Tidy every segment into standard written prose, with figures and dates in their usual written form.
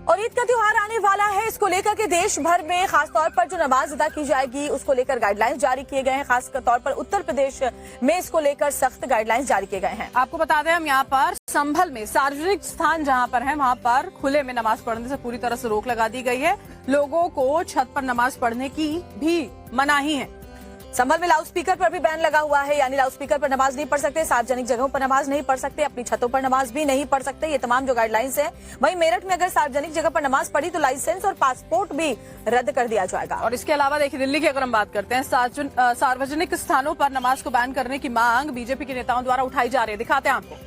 और ईद का त्योहार आने वाला है, इसको लेकर के देश भर में खासतौर पर जो नमाज अदा की जाएगी उसको लेकर गाइडलाइंस जारी किए गए हैं। खास तौर पर उत्तर प्रदेश में इसको लेकर सख्त गाइडलाइंस जारी किए गए हैं। आपको बता दें, हम यहाँ पर संभल में सार्वजनिक स्थान जहाँ पर है वहाँ पर खुले में नमाज पढ़ने से पूरी तरह से रोक लगा दी गई है। लोगों को छत पर नमाज पढ़ने की भी मनाही है। संभल में लाउडस्पीकर पर भी बैन लगा हुआ है, यानी लाउडस्पीकर पर नमाज नहीं पढ़ सकते, सार्वजनिक जगहों पर नमाज नहीं पढ़ सकते, अपनी छतों पर नमाज भी नहीं पढ़ सकते। ये तमाम जो गाइडलाइंस है। वहीं मेरठ में अगर सार्वजनिक जगह पर नमाज पढ़ी तो लाइसेंस और पासपोर्ट भी रद्द कर दिया जाएगा। और इसके अलावा देखिए, दिल्ली की अगर हम बात करते हैं, सार्वजनिक स्थानों पर नमाज को बैन करने की मांग बीजेपी के नेताओं द्वारा उठाई जा रही है। दिखाते हैं आपको।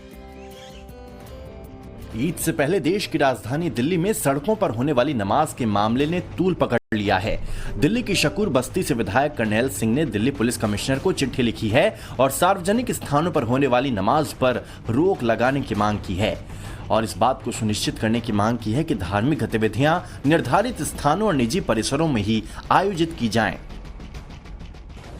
ईद से पहले देश की राजधानी दिल्ली में सड़कों पर होने वाली नमाज के मामले ने तूल पकड़ लिया है। दिल्ली की शकूर बस्ती से विधायक कर्नैल सिंह ने दिल्ली पुलिस कमिश्नर को चिट्ठी लिखी है और सार्वजनिक स्थानों पर होने वाली नमाज पर रोक लगाने की मांग की है और इस बात को सुनिश्चित करने की मांग की है कि धार्मिक गतिविधियां निर्धारित स्थानों और निजी परिसरों में ही आयोजित की जाएं।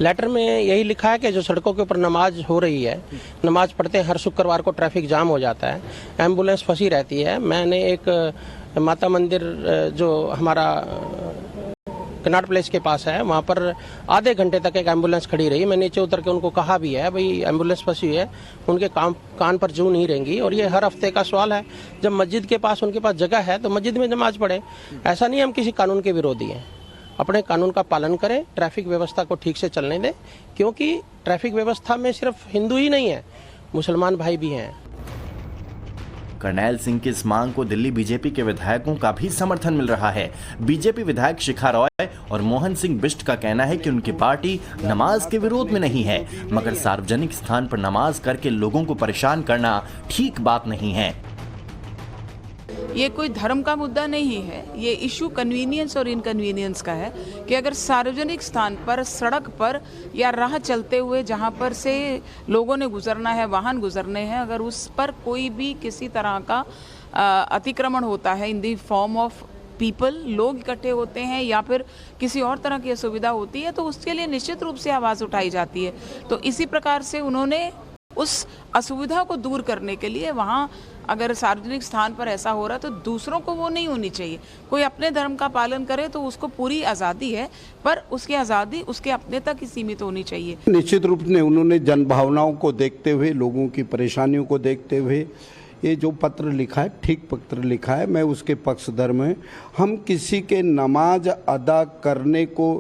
लेटर में यही लिखा है कि जो सड़कों के ऊपर नमाज हो रही है, नमाज पढ़ते हर शुक्रवार को ट्रैफिक जाम हो जाता है, एम्बुलेंस फंसी रहती है। मैंने एक माता मंदिर जो हमारा कनाट प्लेस के पास है, वहाँ पर आधे घंटे तक एक एम्बुलेंस खड़ी रही। मैं नीचे उतर के उनको कहा भी है, भाई एम्बुलेंस फंसी हुई है, उनके कान पर जू नहीं रहेंगी। और ये हर हफ्ते का सवाल है। जब मस्जिद के पास उनके पास जगह है तो मस्जिद में नमाज पढ़े। ऐसा नहीं हम किसी कानून के विरोधी हैं, अपने कानून का पालन करें, ट्रैफिक व्यवस्था को ठीक से चलने दें, क्योंकि ट्रैफिक व्यवस्था में सिर्फ हिंदू ही नहीं है, मुसलमान भाई भी हैं। कर्नैल सिंह की इस मांग को दिल्ली बीजेपी के विधायकों का भी समर्थन मिल रहा है। बीजेपी विधायक शिखा रॉय और मोहन सिंह बिष्ट का कहना है कि उनकी पार्टी नमाज के विरोध में नहीं है, मगर सार्वजनिक स्थान पर नमाज करके लोगों को परेशान करना ठीक बात नहीं है। ये कोई धर्म का मुद्दा नहीं है, ये इशू कन्वीनियंस और इनकन्वीनियंस का है कि अगर सार्वजनिक स्थान पर, सड़क पर या राह चलते हुए जहाँ पर से लोगों ने गुजरना है, वाहन गुजरने हैं, अगर उस पर कोई भी किसी तरह का अतिक्रमण होता है इन दी फॉर्म ऑफ पीपल, लोग इकट्ठे होते हैं या फिर किसी और तरह की असुविधा होती है, तो उसके लिए निश्चित रूप से आवाज़ उठाई जाती है। तो इसी प्रकार से उन्होंने उस असुविधा को दूर करने के लिए वहाँ अगर सार्वजनिक स्थान पर ऐसा हो रहा है तो दूसरों को वो नहीं होनी चाहिए। कोई अपने धर्म का पालन करे तो उसको पूरी आज़ादी है, पर उसकी आज़ादी उसके अपने तक ही सीमित होनी चाहिए। निश्चित रूप से उन्होंने जनभावनाओं को देखते हुए, लोगों की परेशानियों को देखते हुए ये जो पत्र लिखा है, ठीक पत्र लिखा है। मैं उसके पक्षधर में, हम किसी के नमाज अदा करने को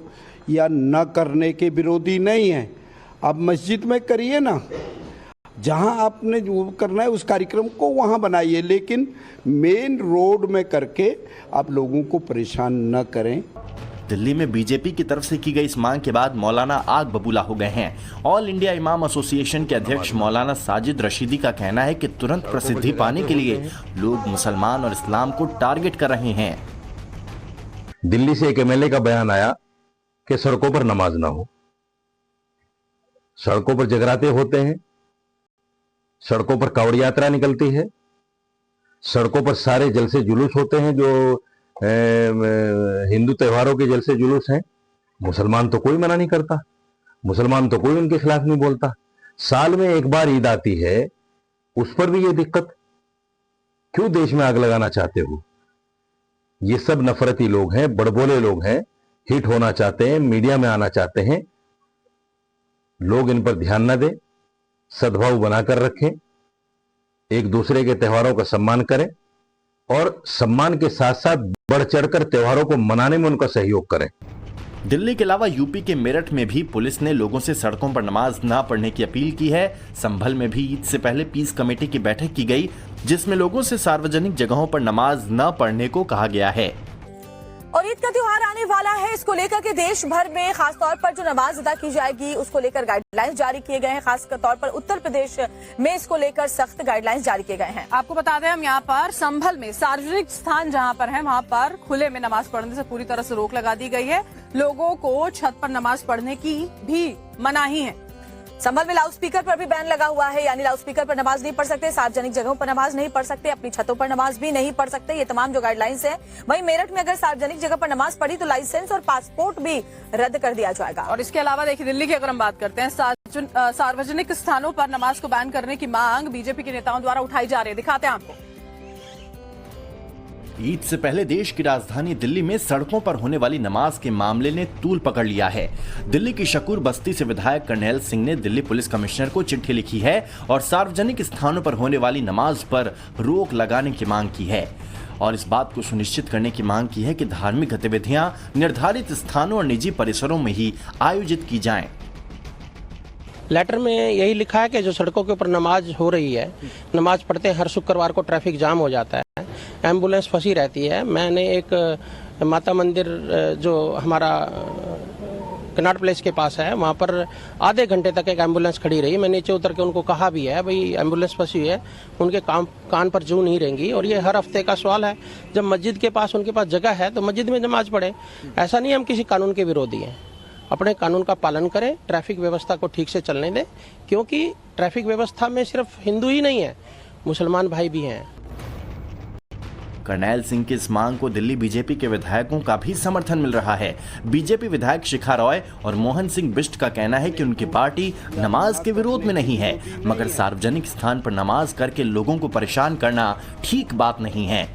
या न करने के विरोधी नहीं हैं। आप मस्जिद में करिए ना, जहां आपने जो करना है उस कार्यक्रम को वहां बनाइए, लेकिन मेन रोड में करके आप लोगों को परेशान न करें। दिल्ली में बीजेपी की तरफ से की गई इस मांग के बाद मौलाना आग बबूला हो गए हैं। ऑल इंडिया इमाम एसोसिएशन के अध्यक्ष मौलाना साजिद रशीदी का कहना है कि तुरंत प्रसिद्धि पाने के लिए लोग मुसलमान और इस्लाम को टारगेट कर रहे हैं। दिल्ली से एक एमएलए का बयान आया कि सड़कों पर नमाज ना हो। सड़कों पर जगराते होते हैं, सड़कों पर कावड़ यात्रा निकलती है, सड़कों पर सारे जलसे जुलूस होते हैं जो हिंदू त्योहारों के जलसे जुलूस हैं। मुसलमान तो कोई मना नहीं करता, मुसलमान तो कोई उनके खिलाफ नहीं बोलता। साल में एक बार ईद आती है, उस पर भी ये दिक्कत। क्यों देश में आग लगाना चाहते हो? ये सब नफरती लोग हैं, बड़बोले लोग हैं, हिट होना चाहते हैं, मीडिया में आना चाहते हैं। लोग इन पर ध्यान न दें, सद्भाव बनाकर रखें, एक दूसरे के त्योहारों का सम्मान करें और सम्मान के साथ साथ बढ़ चढ़कर त्योहारों को मनाने में उनका सहयोग करें। दिल्ली के अलावा यूपी के मेरठ में भी पुलिस ने लोगों से सड़कों पर नमाज न पढ़ने की अपील की है। संभल में भी ईद से पहले पीस कमेटी की बैठक की गई, जिसमें लोगों से सार्वजनिक जगहों पर नमाज न पढ़ने को कहा गया है। और ईद का त्योहार आने वाला है, इसको लेकर के देश भर में खासतौर पर जो नमाज अदा की जाएगी उसको लेकर गाइडलाइंस जारी किए गए हैं। खास तौर पर उत्तर प्रदेश में इसको लेकर सख्त गाइडलाइंस जारी किए गए हैं। आपको बता दें, हम यहाँ पर संभल में सार्वजनिक स्थान जहाँ पर है वहाँ पर खुले में नमाज पढ़ने से पूरी तरह से रोक लगा दी गई है। लोगों को छत पर नमाज पढ़ने की भी मनाही है। संभल में लाउडस्पीकर पर भी बैन लगा हुआ है, यानी लाउडस्पीकर पर नमाज नहीं पढ़ सकते, सार्वजनिक जगहों पर नमाज नहीं पढ़ सकते, अपनी छतों पर नमाज भी नहीं पढ़ सकते। ये तमाम जो गाइडलाइंस है। वहीं मेरठ में अगर सार्वजनिक जगह पर नमाज पढ़ी तो लाइसेंस और पासपोर्ट भी रद्द कर दिया जाएगा। और इसके अलावा देखिए, दिल्ली की अगर हम बात करते हैं, सार्वजनिक स्थानों पर नमाज को बैन करने की मांग बीजेपी के नेताओं द्वारा उठाई जा रही है। दिखाते हैं आपको। ईद से पहले देश की राजधानी दिल्ली में सड़कों पर होने वाली नमाज के मामले ने तूल पकड़ लिया है। दिल्ली की शकूर बस्ती से विधायक कर्नैल सिंह ने दिल्ली पुलिस कमिश्नर को चिट्ठी लिखी है और सार्वजनिक स्थानों पर होने वाली नमाज पर रोक लगाने की मांग की है और इस बात को सुनिश्चित करने की मांग की है कि धार्मिक गतिविधियां निर्धारित स्थानों और निजी परिसरों में ही आयोजित की जाएं। लेटर में यही लिखा है कि जो सड़कों के ऊपर नमाज हो रही है, नमाज पढ़ते हर शुक्रवार को ट्रैफिक जाम हो जाता है, एम्बुलेंस फंसी रहती है। मैंने एक माता मंदिर जो हमारा कनाट प्लेस के पास है, वहाँ पर आधे घंटे तक एक एम्बुलेंस खड़ी रही। मैं नीचे उतर के उनको कहा भी है, भाई एम्बुलेंस फंसी हुई है, उनके कान पर जू नहीं रहेंगी। और ये हर हफ्ते का सवाल है। जब मस्जिद के पास उनके पास जगह है तो मस्जिद में नमाज पढ़े। ऐसा नहीं हम किसी कानून के विरोधी हैं। अपने कानून का पालन करें, ट्रैफिक व्यवस्था को ठीक से चलने दें, क्योंकि ट्रैफिक व्यवस्था में सिर्फ हिंदू ही नहीं है, मुसलमान भाई भी हैं। कर्नैल सिंह की इस मांग को दिल्ली बीजेपी के विधायकों का भी समर्थन मिल रहा है। बीजेपी विधायक शिखा रॉय और मोहन सिंह बिष्ट का कहना है कि उनकी पार्टी नमाज के विरोध में नहीं है, मगर सार्वजनिक स्थान पर नमाज करके लोगों को परेशान करना ठीक बात नहीं है।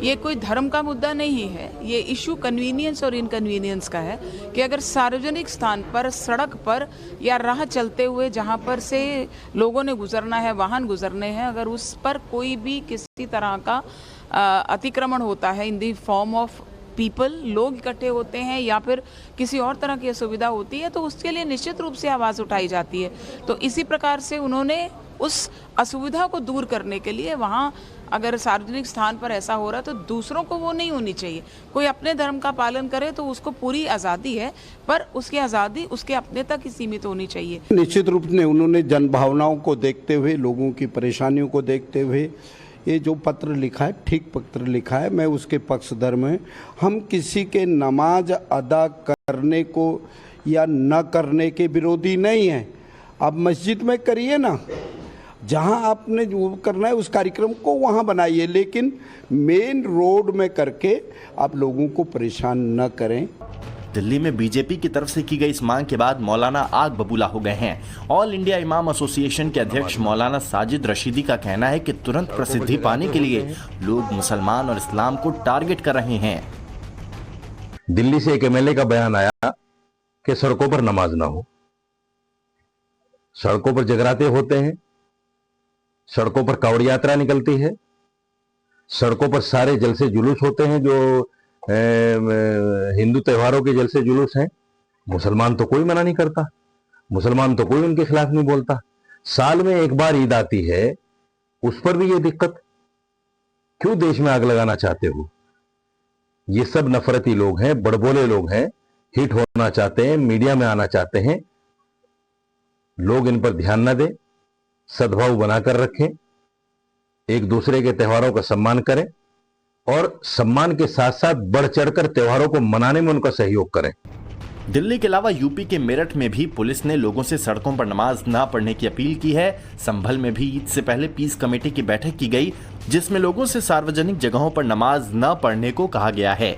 ये कोई धर्म का मुद्दा नहीं है, ये इशू कन्वीनियंस और इनकन्वीनियंस का है कि अगर सार्वजनिक स्थान पर, सड़क पर या राह चलते हुए जहाँ पर से लोगों ने गुजरना है, वाहन गुजरने हैं, अगर उस पर कोई भी किसी तरह का अतिक्रमण होता है इन दी फॉर्म ऑफ पीपल, लोग इकट्ठे होते हैं या फिर किसी और तरह की असुविधा होती है, तो उसके लिए निश्चित रूप से आवाज़ उठाई जाती है। तो इसी प्रकार से उन्होंने उस असुविधा को दूर करने के लिए वहाँ अगर सार्वजनिक स्थान पर ऐसा हो रहा है तो दूसरों को वो नहीं होनी चाहिए। कोई अपने धर्म का पालन करे तो उसको पूरी आज़ादी है, पर उसकी आज़ादी उसके अपने तक ही सीमित होनी चाहिए। निश्चित रूप से उन्होंने जनभावनाओं को देखते हुए, लोगों की परेशानियों को देखते हुए ये जो पत्र लिखा है, ठीक पत्र लिखा है। मैं उसके पक्षधर में, हम किसी के नमाज अदा करने को या न करने के विरोधी नहीं हैं। आप मस्जिद में करिए ना, जहां आपने जो करना है उस कार्यक्रम को वहां बनाइए, लेकिन मेन रोड में करके आप लोगों को परेशान न करें। दिल्ली में बीजेपी की तरफ से की गई इस मांग के बाद मौलाना आग बबूला हो गए हैं। ऑल इंडिया इमाम एसोसिएशन के अध्यक्ष मौलाना साजिद रशीदी का कहना है कि तुरंत प्रसिद्धि पाने के लिए लोग मुसलमान और इस्लाम को टारगेट कर रहे हैं। दिल्ली से एक एमएलए का बयान आया कि सड़कों पर नमाज ना हो। सड़कों पर जगराते होते हैं, सड़कों पर कावड़ यात्रा निकलती है, सड़कों पर सारे जलसे जुलूस होते हैं जो हिंदू त्योहारों के जलसे जुलूस हैं। मुसलमान तो कोई मना नहीं करता, मुसलमान तो कोई उनके खिलाफ नहीं बोलता। साल में एक बार ईद आती है, उस पर भी ये दिक्कत। क्यों देश में आग लगाना चाहते हो? ये सब नफरती लोग हैं, बड़बोले लोग हैं, हिट होना चाहते हैं, मीडिया में आना चाहते हैं। लोग इन पर ध्यान न दें, सद्भाव बनाकर रखें, एक दूसरे के त्योहारों का सम्मान करें और सम्मान के साथ साथ बढ़ चढ़कर त्योहारों को मनाने में उनका सहयोग करें। दिल्ली के अलावा यूपी के मेरठ में भी पुलिस ने लोगों से सड़कों पर नमाज न पढ़ने की अपील की है। संभल में भी ईद से पहले पीस कमेटी की बैठक की गई, जिसमें लोगों से सार्वजनिक जगहों पर नमाज न पढ़ने को कहा गया है।